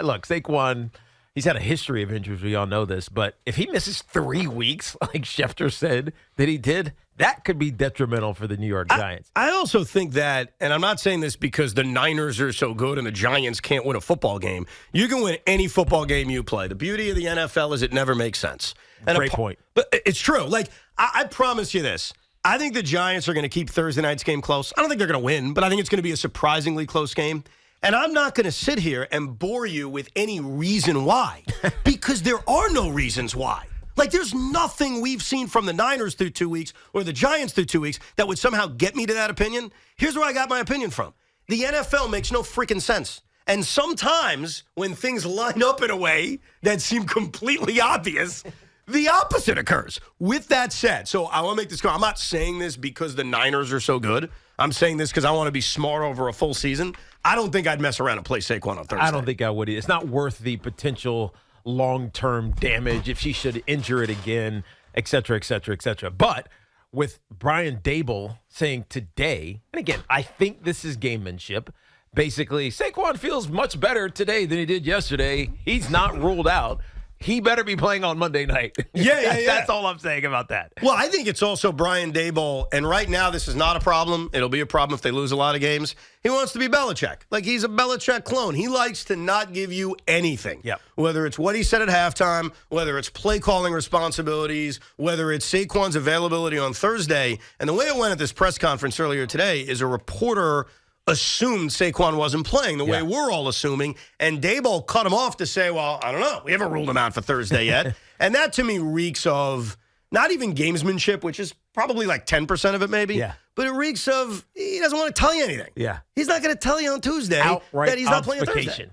Look, Saquon, he's had a history of injuries. We all know this. But if he misses 3 weeks, like Schefter said that he did, that could be detrimental for the New York Giants. I also think that, and I'm not saying this because the Niners are so good and the Giants can't win a football game. You can win any football game you play. The beauty of the NFL is it never makes sense. And Great point. But it's true. Like, I promise you this. I think the Giants are going to keep Thursday night's game close. I don't think they're going to win, but I think it's going to be a surprisingly close game. And I'm not going to sit here and bore you with any reason why, because there are no reasons why. Like, there's nothing we've seen from the Niners through 2 weeks or the Giants through 2 weeks that would somehow get me to that opinion. Here's where I got my opinion from. The NFL makes no freaking sense. And sometimes when things line up in a way that seem completely obvious, the opposite occurs. With that said, so I want to make this clear. I'm not saying this because the Niners are so good. I'm saying this because I want to be smart over a full season. I don't think I'd mess around and play Saquon on Thursday. I don't think I would either. It's not worth the potential long-term damage if she should injure it again, et cetera, et cetera, et cetera. But with Brian Daboll saying today, and again, I think this is gamemanship, basically, Saquon feels much better today than he did yesterday. He's not ruled out. He better be playing on Monday night. Yeah. That's all I'm saying about that. Well, I think it's also Brian Daboll, and right now this is not a problem. It'll be a problem if they lose a lot of games. He wants to be Belichick. Like, he's a Belichick clone. He likes to not give you anything. Yep. Whether it's what he said at halftime, whether it's play calling responsibilities, whether it's Saquon's availability on Thursday. And the way it went at this press conference earlier today is a reporter assumed Saquon wasn't playing the way we're all assuming, and Daboll cut him off to say, well, I don't know. We haven't ruled him out for Thursday yet. And that, to me, reeks of not even gamesmanship, which is probably like 10% of it maybe, but it reeks of he doesn't want to tell you anything. Yeah. He's not going to tell you on Tuesday that he's not playing on Thursday.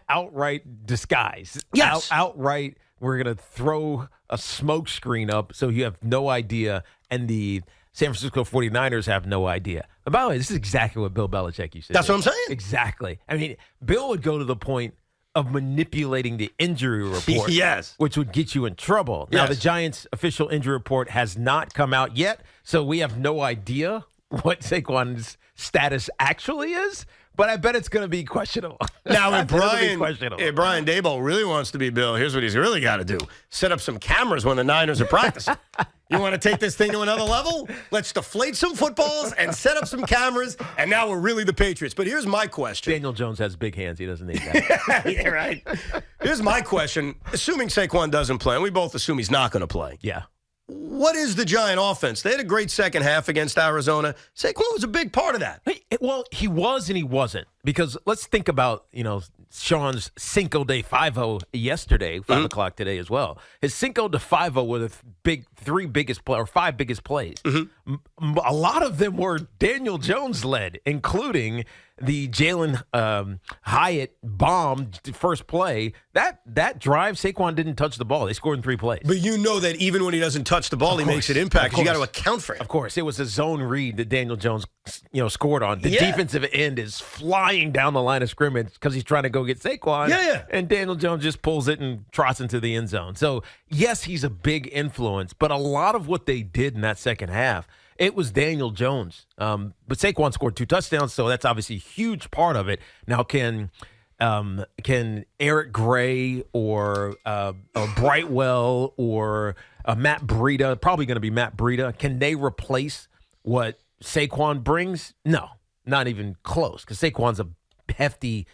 Outright disguise. Yes. Outright, we're going to throw a smoke screen up so you have no idea, and the San Francisco 49ers have no idea. And by the way, this is exactly what Bill Belichick used to do. That's what I'm saying. Exactly. I mean, Bill would go to the point of manipulating the injury report, yes, which would get you in trouble. Now, the Giants' official injury report has not come out yet, so we have no idea what Saquon's status actually is, but I bet it's going to be questionable. Now, if Brian Daboll really wants to be Bill, here's what he's really got to do. Set up some cameras when the Niners are practicing. You want to take this thing to another level? Let's deflate some footballs and set up some cameras, and now we're really the Patriots. But here's my question. Daniel Jones has big hands. He doesn't need that. Yeah, right. Here's my question. Assuming Saquon doesn't play, and we both assume he's not going to play. Yeah. What is the Giant offense? They had a great second half against Arizona. Saquon was a big part of that. Well, he was and he wasn't. Because let's think about, Sean's Cinco de Five-O yesterday, 5 o'clock today as well. His Cinco de Five-O were the five biggest plays. A lot of them were Daniel Jones led, including the Jalen Hyatt bomb first play. That drive, Saquon didn't touch the ball. They scored in 3 plays. But you know that even when he doesn't touch the ball, he makes an impact. You got to account for him. Of course. It was a zone read that Daniel Jones scored on. The defensive end is flying down the line of scrimmage because he's trying to go get Saquon. And Daniel Jones just pulls it and trots into the end zone. So, yes, he's a big influence, but a lot of what they did in that second half, it was Daniel Jones. But Saquon scored 2 touchdowns, so that's obviously a huge part of it. Now, can Eric Gray or Brightwell or Matt Breida, probably going to be Matt Breida, can they replace what Saquon brings? No, not even close, because Saquon's a hefty,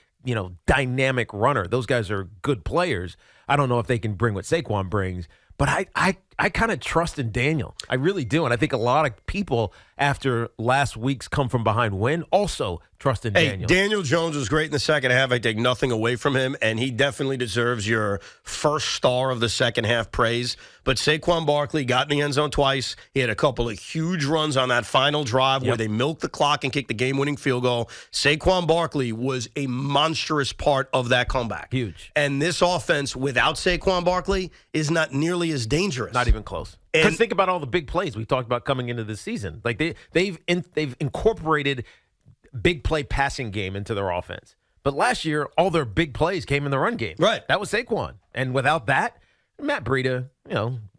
dynamic runner. Those guys are good players. I don't know if they can bring what Saquon brings, but I kind of trust in Daniel. I really do. And I think a lot of people after last week's come from behind win also trust in Daniel. Daniel Jones was great in the second half. I take nothing away from him, and he definitely deserves your first star of the second half praise. But Saquon Barkley got in the end zone twice. He had a couple of huge runs on that final drive where they milked the clock and kicked the game-winning field goal. Saquon Barkley was a monstrous part of that comeback. Huge. And this offense without Saquon Barkley is not nearly as dangerous. Not even close. Because think about all the big plays we talked about coming into this season. Like they've incorporated big play passing game into their offense. But last year, all their big plays came in the run game. Right. That was Saquon. And without that, Matt Breida,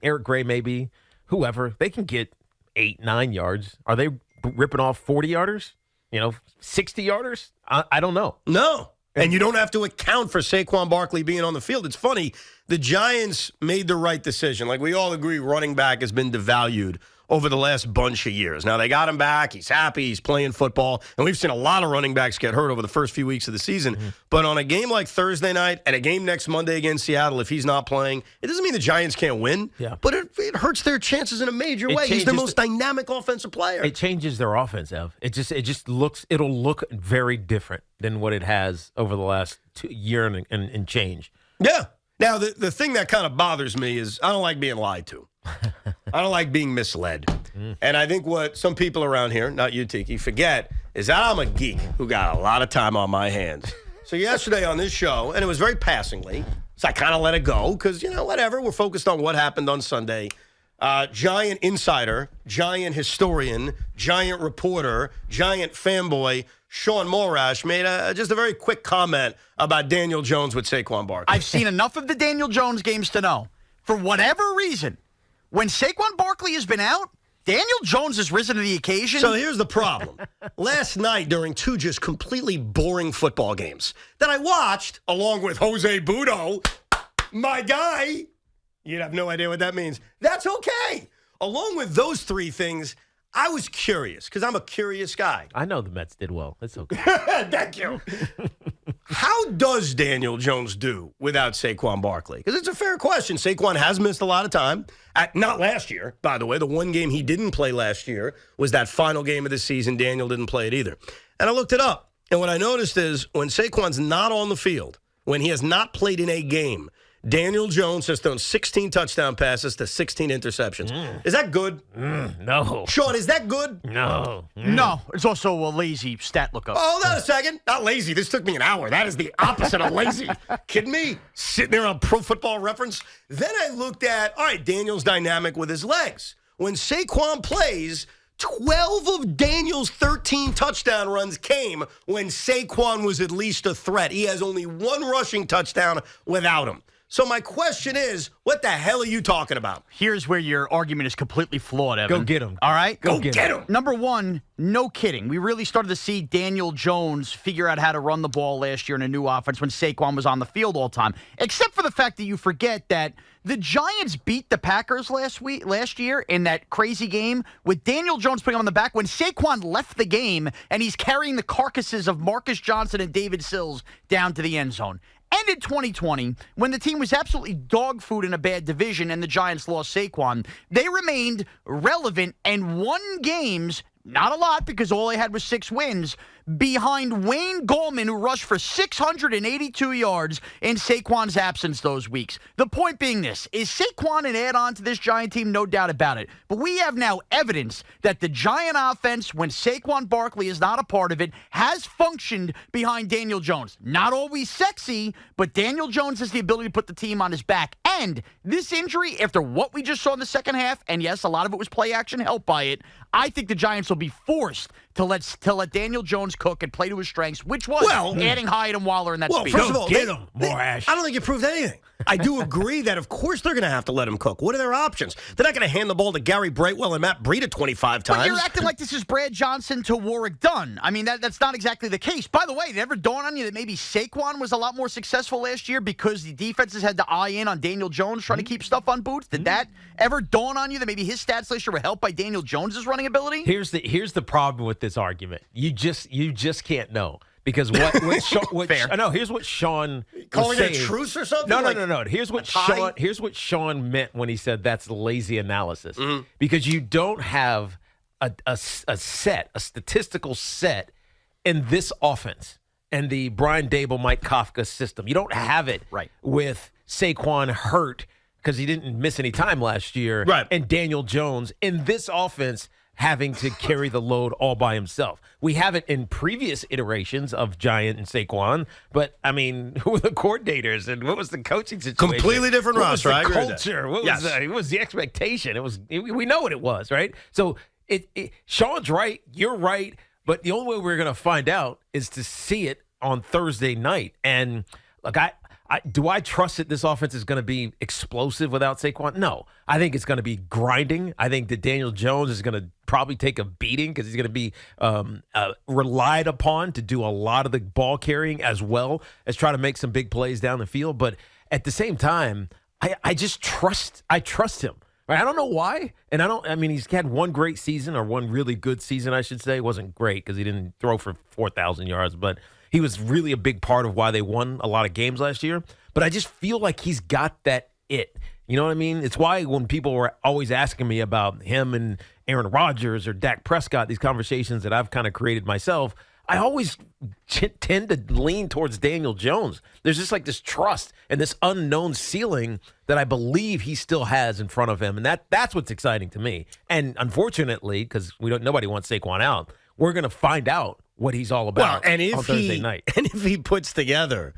Eric Gray maybe, whoever, they can get 8-9 yards. Are they ripping off 40-yarders? 60-yarders? I don't know. No. And you don't have to account for Saquon Barkley being on the field. It's funny, the Giants made the right decision. Like, we all agree running back has been devalued over the last bunch of years. Now, they got him back. He's happy. He's playing football. And we've seen a lot of running backs get hurt over the first few weeks of the season. Mm-hmm. But on a game like Thursday night and a game next Monday against Seattle, if he's not playing, it doesn't mean the Giants can't win. Yeah. But it hurts their chances in a major way. He's their most dynamic offensive player. It changes their offense, Ev. It'll look very different than what it has over the last year and change. Yeah. Now, the thing that kind of bothers me is I don't like being lied to. I don't like being misled. And I think what some people around here, not you, Tiki, forget is that I'm a geek who got a lot of time on my hands. So yesterday on this show, and it was very passingly, so I kind of let it go because, whatever. We're focused on what happened on Sunday. Giant insider, giant historian, giant reporter, giant fanboy, Sean Morash made just a very quick comment about Daniel Jones with Saquon Barkley. I've seen enough of the Daniel Jones games to know, for whatever reason, when Saquon Barkley has been out, Daniel Jones has risen to the occasion. So here's the problem. Last night, during two just completely boring football games that I watched, along with Jose Budo, my guy, you'd have no idea what that means. That's okay. Along with those three things, I was curious, because I'm a curious guy. I know the Mets did well. It's okay. Thank you. How does Daniel Jones do without Saquon Barkley? Because it's a fair question. Saquon has missed a lot of time. Not last year, by the way. The one game he didn't play last year was that final game of the season. Daniel didn't play it either. And I looked it up. And what I noticed is when Saquon's not on the field, when he has not played in a game, Daniel Jones has thrown 16 touchdown passes to 16 interceptions. Is that good? No. Sean, is that good? No. No. It's also a lazy stat lookup. Oh, hold on a second. Not lazy. This took me an hour. That is the opposite of lazy. Kidding me? Sitting there on Pro Football Reference. Then I looked at, all right, Daniel's dynamic with his legs. When Saquon plays, 12 of Daniel's 13 touchdown runs came when Saquon was at least a threat. He has only one rushing touchdown without him. So my question is, what the hell are you talking about? Here's where your argument is completely flawed, Evan. Go get him. All right? Go get him. Number one, no kidding. We really started to see Daniel Jones figure out how to run the ball last year in a new offense when Saquon was on the field all the time. Except for the fact that you forget that the Giants beat the Packers last year in that crazy game with Daniel Jones putting him on the back when Saquon left the game and he's carrying the carcasses of Marcus Johnson and David Sills down to the end zone. And in 2020, when the team was absolutely dog food in a bad division and the Giants lost Saquon, they remained relevant and won games, not a lot because all they had was 6 wins, behind Wayne Gallman, who rushed for 682 yards in Saquon's absence those weeks. The point being this, is Saquon an add-on to this Giant team? No doubt about it. But we have now evidence that the Giant offense, when Saquon Barkley is not a part of it, has functioned behind Daniel Jones. Not always sexy, but Daniel Jones has the ability to put the team on his back. And this injury, after what we just saw in the second half, and yes, a lot of it was play action helped by it, I think the Giants will be forced to let Daniel Jones cook and play to his strengths, which was adding Hyatt and Waller in that speed. First of all, get him, Morash. I don't think you proved anything. I do agree that, of course, they're going to have to let him cook. What are their options? They're not going to hand the ball to Gary Brightwell and Matt Breida 25 times. But you're acting like this is Brad Johnson to Warwick Dunn. I mean, that's not exactly the case. By the way, did it ever dawn on you that maybe Saquon was a lot more successul last year because the defenses had to eye in on Daniel Jones trying to keep stuff on Boots? Did that ever dawn on you that maybe his stats last year were helped by Daniel Jones' running ability? Here's the problem with this argument. You just can't know. Because here's what Sean calling was it a truce or something. No. Here's what Sean meant when he said that's lazy analysis. Mm-hmm. Because you don't have a statistical set in this offense and the Brian Daboll, Mike Kafka system. You don't have it with Saquon hurt because he didn't miss any time last year, and Daniel Jones in this offense having to carry the load all by himself. We have it in previous iterations of Giant and Saquon, but, I mean, who were the coordinators and what was the coaching situation? Completely different roster. What was the culture? What was the expectation? We know what it was, right? So Sean's right, you're right, but the only way we're going to find out is to see it on Thursday night. And, look, do I trust that this offense is going to be explosive without Saquon? No. I think it's going to be grinding. I think that Daniel Jones is going to probably take a beating because he's going to be relied upon to do a lot of the ball carrying as well as try to make some big plays down the field. But at the same time, I just trust him. Right? I don't know why, and I mean, he's had one great season, or one really good season, I should say. It wasn't great because he didn't throw for 4,000 yards, but he was really a big part of why they won a lot of games last year. But I just feel like he's got that it. You know what I mean? It's why when people were always asking me about him and Aaron Rodgers or Dak Prescott, these conversations that I've kind of created myself, I always tend to lean towards Daniel Jones. There's just like this trust and this unknown ceiling that I believe he still has in front of him, and that's what's exciting to me. And unfortunately, because nobody wants Saquon out, we're going to find out what he's all about on Thursday night. And if he puts together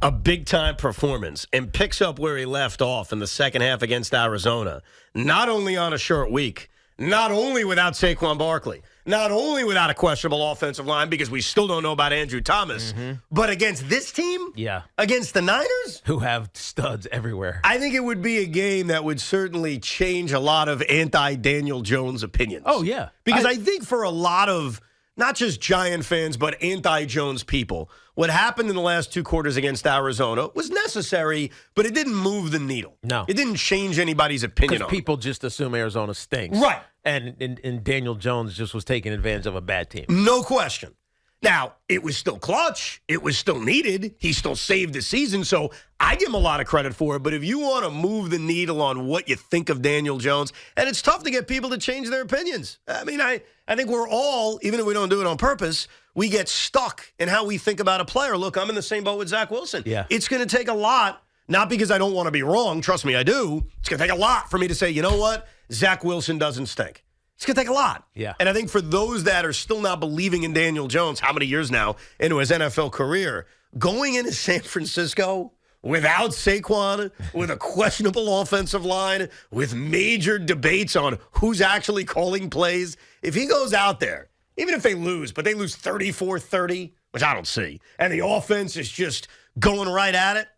a big-time performance and picks up where he left off in the second half against Arizona, not only on a short week, not only without Saquon Barkley, not only without a questionable offensive line because we still don't know about Andrew Thomas, but against this team, against the Niners, who have studs everywhere. I think it would be a game that would certainly change a lot of anti-Daniel Jones opinions. Oh, yeah. Because I think for a lot of not just Giant fans, but anti-Jones people, what happened in the last two quarters against Arizona was necessary, but it didn't move the needle. No. It didn't change anybody's opinion on it. Because people just assume Arizona stinks. Right. And Daniel Jones just was taking advantage of a bad team. No question. Now, it was still clutch. It was still needed. He still saved the season, so I give him a lot of credit for it. But if you want to move the needle on what you think of Daniel Jones, and it's tough to get people to change their opinions. I mean, I think we're all, even if we don't do it on purpose, we get stuck in how we think about a player. Look, I'm in the same boat with Zach Wilson. Yeah. It's going to take a lot, not because I don't want to be wrong. Trust me, I do. It's going to take a lot for me to say, you know what? Zach Wilson doesn't stink. It's going to take a lot. Yeah. And I think for those that are still not believing in Daniel Jones, how many years now into his NFL career, going into San Francisco without Saquon, with a questionable offensive line, with major debates on who's actually calling plays, if he goes out there, even if they lose, but they lose 34-30, which I don't see, and the offense is just going right at it,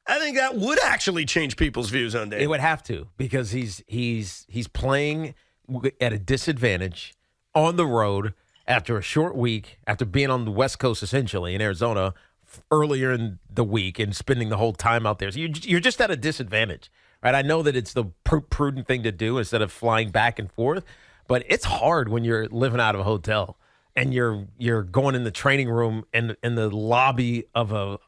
I think that would actually change people's views on Daniel. It would have to, because he's playing at a disadvantage on the road after a short week, after being on the West Coast essentially in Arizona earlier in the week and spending the whole time out there. So you're just at a disadvantage, right? I know that it's the prudent thing to do instead of flying back and forth, but it's hard when you're living out of a hotel and you're going in the training room and in the lobby of a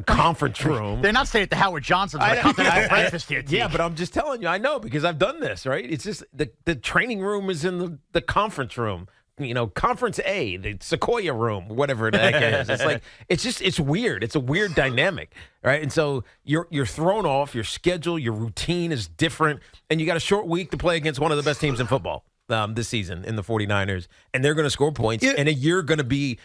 conference room. They're not staying at the Howard Johnson's for a continental breakfast here. Yeah, but I'm just telling you, I know because I've done this, right? It's just the training room is in the conference room. You know, Conference A, the Sequoia room, whatever the heck it is. It's like it's weird. It's a weird dynamic, right? And so you're thrown off. Your schedule, your routine is different, and you got a short week to play against one of the best teams in football this season in the 49ers, and they're going to score points, and you're going to be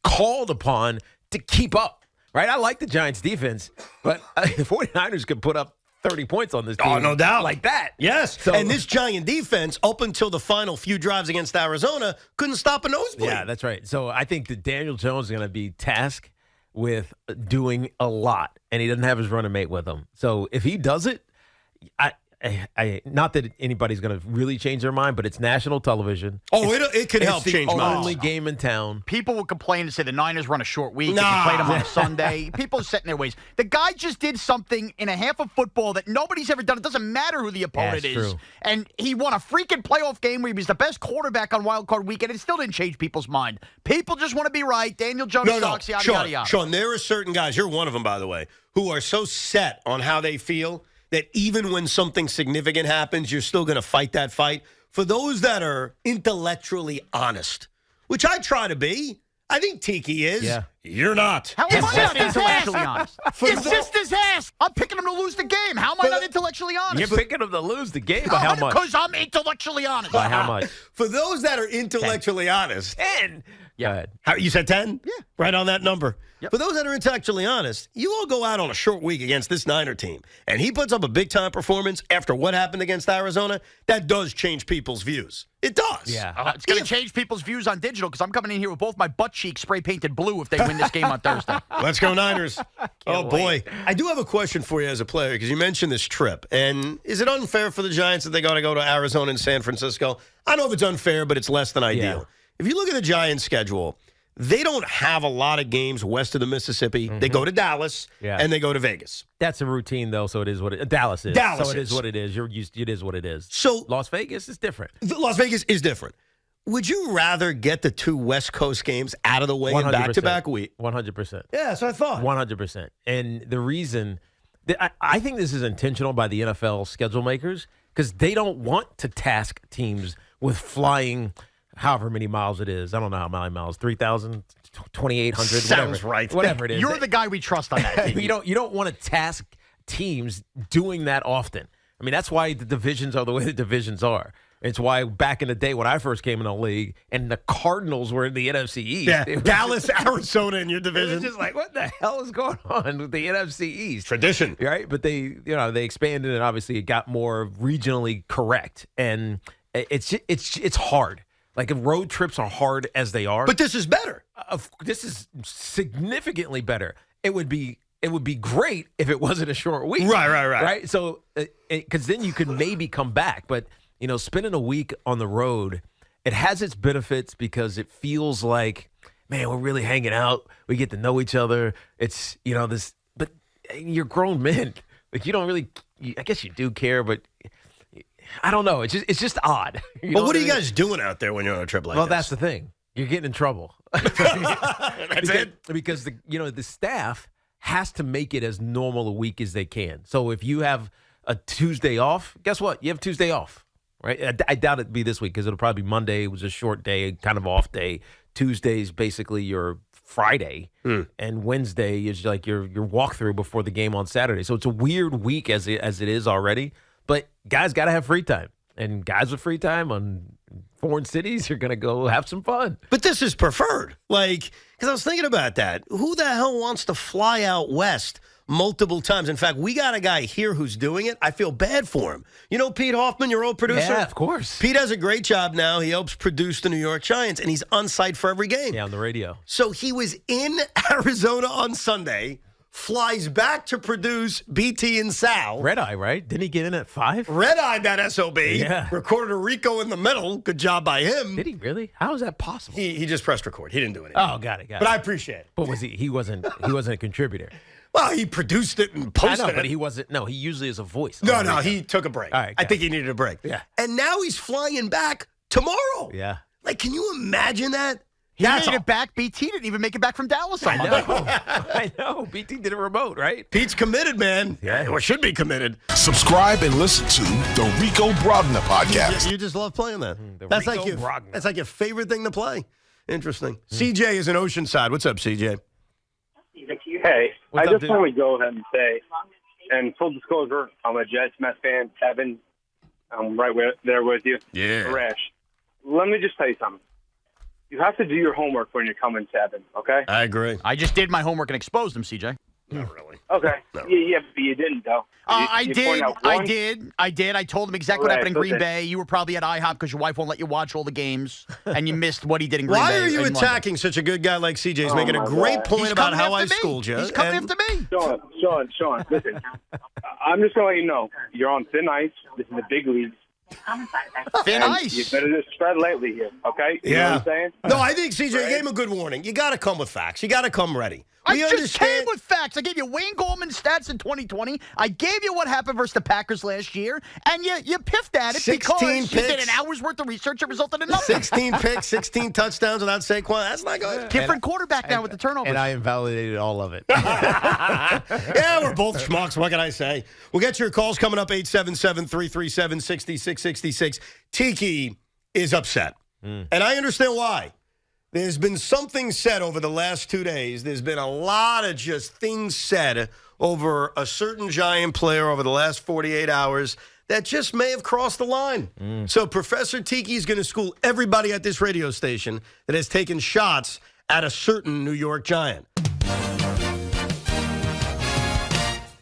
called upon to keep up. Right, I like the Giants' defense, but the 49ers could put up 30 points on this team. Oh, no doubt. Like that. Yes. So, and this Giant defense, up until the final few drives against Arizona, couldn't stop a nosebleed. Yeah, that's right. So I think that Daniel Jones is going to be tasked with doing a lot, and he doesn't have his running mate with him. So if he does it, I not that anybody's going to really change their mind, but it's national television. Oh, it could help change minds. It's the only game in town. People will complain and say the Niners run a short week. If you played them on a Sunday. People are set in their ways. The guy just did something in a half of football that nobody's ever done. It doesn't matter who the opponent is. True. And he won a freaking playoff game where he was the best quarterback on Wild Card Weekend. It still didn't change people's mind. People just want to be right. Daniel Jones sucks, yada, yada, yada. Sean, there are certain guys, you're one of them, by the way, who are so set on how they feel that even when something significant happens, you're still going to fight that fight. For those that are intellectually honest, which I try to be, I think Tiki is. Yeah. You're not. How am I not intellectually honest? It's just his ass. I'm picking him to lose the game. How am I not intellectually honest? You're picking him to lose the game. By how much? Because I'm intellectually honest. By how much? For those that are intellectually honest. 10. Go ahead. You said 10? Yeah. Right on that number. Yep. For those that are intellectually honest, you all go out on a short week against this Niner team, and he puts up a big-time performance after what happened against Arizona, that does change people's views. It does. Yeah. It's going to change people's views on digital because I'm coming in here with both my butt cheeks spray-painted blue if they win this game on Thursday. Let's go Niners. Oh, boy. I do have a question for you as a player because you mentioned this trip. And is it unfair for the Giants that they got to go to Arizona and San Francisco? I know if it's unfair, but it's less than ideal. Yeah. If you look at the Giants' schedule, they don't have a lot of games west of the Mississippi. They go to Dallas, and they go to Vegas. That's a routine, though, so it is what it is. Dallas is. Dallas so it is is what it is. It is what it is. So Las Vegas is different. Las Vegas is different. Would you rather get the 2 West Coast games out of the way in back-to-back week? 100%. Yeah, that's what I thought. 100%. And the reason I think this is intentional by the NFL schedule makers because they don't want to task teams with flying however many miles it is. I don't know how many miles, 3,000, 2,800, Sounds right. Whatever it is. You're the guy we trust on that team. You don't want to task teams doing that often. I mean, that's why the divisions are the way the divisions are. It's why back in the day when I first came in the league and the Cardinals were in the NFC East. Yeah, Dallas, Arizona in your It division. was just like, what the hell is going on with the NFC East? Tradition. Right? But they expanded and obviously it got more regionally correct. And it's hard. Like, if road trips are hard as they are. But this is better. This is significantly better. It would be great if it wasn't a short week. Right. Right? So, because then you could maybe come back. But, spending a week on the road, it has its benefits because it feels like, man, we're really hanging out. We get to know each other. It's, this, but you're grown men. Like, you don't really, I guess you do care, but I don't know. It's just odd. But what are you guys doing out there when you're on a trip like Well, this? that's the thing. You're getting in trouble. That's it. Because the staff has to make it as normal a week as they can. So if you have a Tuesday off, guess what? You have Tuesday off, right? I doubt it'd be this week because it'll probably be Monday. It was a short day, kind of off day. Tuesday's basically your Friday, and Wednesday is like your walkthrough before the game on Saturday. So it's a weird week as it is already. But guys got to have free time. And guys with free time on foreign cities, you're going to go have some fun. But this is preferred. Like, because I was thinking about that. Who the hell wants to fly out west multiple times? In fact, we got a guy here who's doing it. I feel bad for him. You know Pete Hoffman, your old producer? Yeah, of course. Pete has a great job now. He helps produce the New York Giants, and he's on site for every game. Yeah, on the radio. So he was in Arizona on Sunday, flies back to produce BT and Sal. Red Eye, right? Didn't he get in at 5? Red-eyed that SOB. Yeah. Recorded a Rico in the middle. Good job by him. Did he really? How is that possible? He just pressed record. He didn't do anything. Oh, got it. But I appreciate it. But was he? He wasn't a contributor. Well, he produced it and I posted know, it. but he wasn't. No, he usually is a voice. No, he took a break. All right, I got think it. he needed a break. Yeah. And now he's flying back tomorrow. Yeah. Like, can you imagine that? He made it back. BT didn't even make it back from Dallas on Monday. I know. BT did a remote, right? Pete's committed, man. Yeah. Or should be committed. Subscribe and listen to the Rico Brogna podcast. You just love playing that. the That's Rico like your, Brogna. that's like your favorite thing to play. Interesting. CJ is in Oceanside. What's up, CJ? Hey, What's I up, just dude? want to go ahead and say, and full disclosure, I'm a Jets Mets fan. Evan, I'm right there with you. Yeah. Rash, let me just tell you something. You have to do your homework when you're coming to Evan, okay? I agree. I just did my homework and exposed him, CJ. Not really. Okay. No. Yeah, but you didn't, though. I You did. pointed out I one- did. I told him exactly what Right, happened in Green okay. Bay. You were probably at IHOP because your wife won't let you watch all the games, and you missed what he did in Green Why Bay. are you in London. attacking such a good guy like CJ? He's making a my great God. point He's about coming how I after me. schooled you. He's coming and- after me. Sean, listen. I'm just going to let you know, you're on thin ice. This is the big leagues. Thin And ice. You better just tread lightly here, okay? You know Yeah. what I'm saying? No, I think CJ gave him a good warning. You got to come with facts. You got to come ready. I We just understand. came with facts. I gave you Wayne Gallman's stats in 2020. I gave you what happened versus the Packers last year, and you piffed at it 16 because you did picks. an hour's worth of research. It resulted in nothing. 16 picks, 16 touchdowns without Saquon. That's not good. Different quarterback now with the turnovers. And I invalidated all of it. Yeah, we're both schmucks. What can I say? We'll get your calls coming up, 877-337-6666. Tiki is upset. And I understand why. There's been something said over the last 2 days. There's been a lot of just things said over a certain Giant player over the last 48 hours that just may have crossed the line. So Professor Tiki is going to school everybody at this radio station that has taken shots at a certain New York Giant.